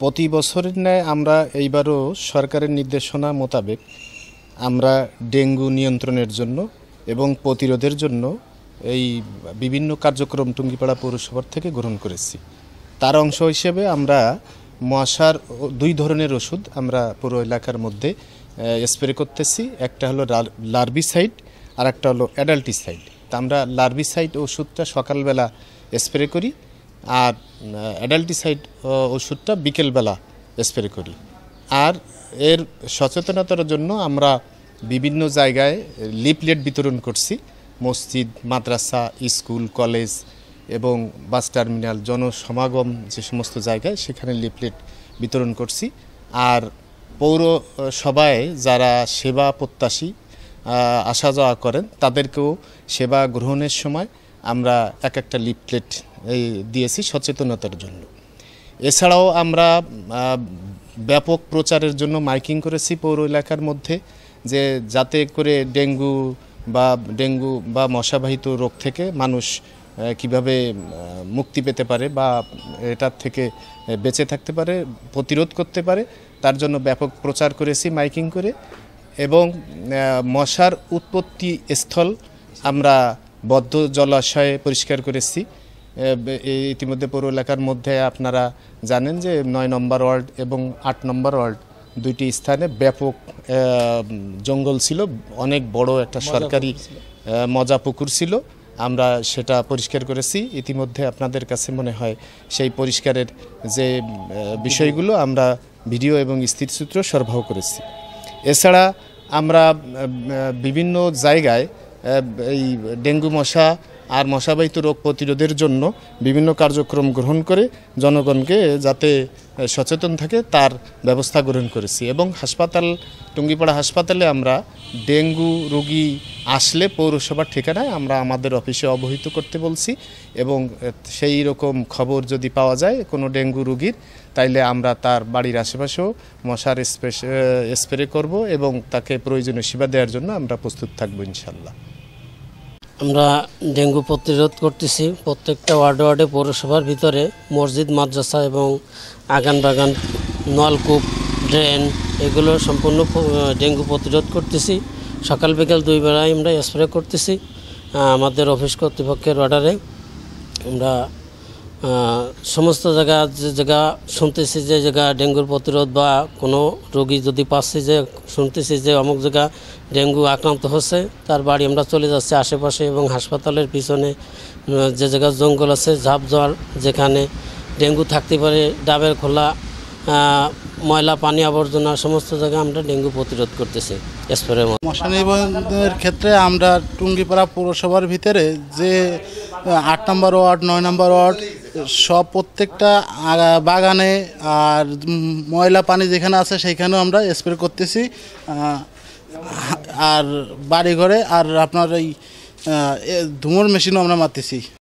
প্রতি বছরের ন্যায় আমরা এইবারও সরকারের নির্দেশনা মোতাবেক আমরা ডেঙ্গু নিয়ন্ত্রণের জন্য এবং প্রতিরোধের জন্য এই বিভিন্ন কার্যক্রম টুঙ্গিপাড়া পৌরসভার থেকে গ্রহণ করেছি। তার অংশ হিসেবে আমরা মশার 2 ধরনের ওষুধ আমরা পুরো এলাকার মধ্যে স্প্রে করতেছি। একটা হলো লার্ভিসাইড আর একটা হলো অ্যাডাল্টিসাইড। তা আমরা লার্ভিসাইড ওষুধটা সকালবেলা স্প্রে করি আর অ্যাডাল্টিসাইড ওষুধটা বিকেলবেলা স্প্রে করি। আর এর সচেতনতার জন্য আমরা বিভিন্ন জায়গায় লিফলেট বিতরণ করছি। মসজিদ, মাদ্রাসা, স্কুল, কলেজ এবং বাস টার্মিনাল, জনসমাগম যে সমস্ত জায়গায় সেখানে লিফলেট বিতরণ করছি। আর পৌরসভায় যারা সেবা প্রত্যাশী আসা যাওয়া করেন তাদেরকেও সেবা গ্রহণের সময় আমরা একটা লিফলেট দিয়েছি সচেতনতার জন্য। এছাড়াও আমরা ব্যাপক প্রচারের জন্য মাইকিং করেছি পৌর এলাকার মধ্যে, যে যাতে করে ডেঙ্গু বা মশাবাহিত রোগ থেকে মানুষ কিভাবে মুক্তি পেতে পারে বা এটার থেকে বেঁচে থাকতে পারে, প্রতিরোধ করতে পারে, তার জন্য ব্যাপক প্রচার করেছি মাইকিং করে। এবং মশার উৎপত্তি স্থল আমরা বদ্ধ জলাশয়ে পরিষ্কার করেছি। ইতিমধ্যে পৌর এলাকার মধ্যে আপনারা জানেন যে 9 নম্বর ওয়ার্ড এবং 8 নম্বর ওয়ার্ড 2টি স্থানে ব্যাপক জঙ্গল ছিল, অনেক বড় একটা সরকারি মজা পুকুর ছিল, আমরা সেটা পরিষ্কার করেছি। ইতিমধ্যে আপনাদের কাছে মনে হয় সেই পরিষ্কারের যে বিষয়গুলো আমরা ভিডিও এবং স্থিরচিত্র সরবরাহ করেছি। এছাড়া আমরা বিভিন্ন জায়গায় এই ডেঙ্গু মশা আর মশাবাহিত রোগ প্রতিরোধের জন্য বিভিন্ন কার্যক্রম গ্রহণ করে জনগণকে যাতে সচেতন থাকে তার ব্যবস্থা গ্রহণ করেছি। এবং টুঙ্গিপাড়া হাসপাতালে আমরা ডেঙ্গু রোগী আসলে পৌরসভার ঠিকানায় আমরা আমাদের অফিসে অবহিত করতে বলছি। এবং সেই রকম খবর যদি পাওয়া যায় কোনো ডেঙ্গু রোগীর, তাইলে আমরা তার বাড়ির আশেপাশেও মশার স্প্রে করব এবং তাকে প্রয়োজনীয় সেবা দেওয়ার জন্য আমরা প্রস্তুত থাকবো ইনশাল্লাহ। আমরা ডেঙ্গু প্রতিরোধ করতেছি প্রত্যেকটা ওয়ার্ডে পৌরসভার ভিতরে মসজিদ, মাদ্রাসা এবং আগান বাগান, নলকূপ, ড্রেন এগুলো সম্পূর্ণ ডেঙ্গু প্রতিরোধ করতেছি। সকাল বিকাল 2 বেলায় আমরা স্প্রে করতেছি। আমাদের অফিস কর্তৃপক্ষের অর্ডারে আমরা সমস্ত যে জায়গা শুনতেছি যে জায়গা ডেঙ্গুর প্রতিরোধ বা কোনো রোগী যদি পাচ্ছি যে শুনতেছি যে অমুক জায়গা ডেঙ্গু আক্রান্ত হচ্ছে, তার বাড়ি আমরা চলে যাচ্ছি আশেপাশে। এবং হাসপাতালের পিছনে যে জায়গা জঙ্গল আছে, ঝাপজল, যেখানে ডেঙ্গু থাকতে পারে, ডাবের খোলা, ময়লা পানি আবর্জনা, সমস্ত জায়গায় আমরা ডেঙ্গু প্রতিরোধ করতেছি স্প্রে। মশা নিবন্ধনের ক্ষেত্রে আমরা টুঙ্গিপাড়া পৌরসভার ভিতরে যে 8 নম্বর ওয়ার্ড, 9 নম্বর ওয়ার্ড সব প্রত্যেকটা বাগানে আর ময়লা পানি যেখানে আছে সেইখানেও আমরা স্প্রে করতেছি। আর বাড়িঘরে আর আপনার এই ধুমোর মেশিনও আমরা মারতেছি।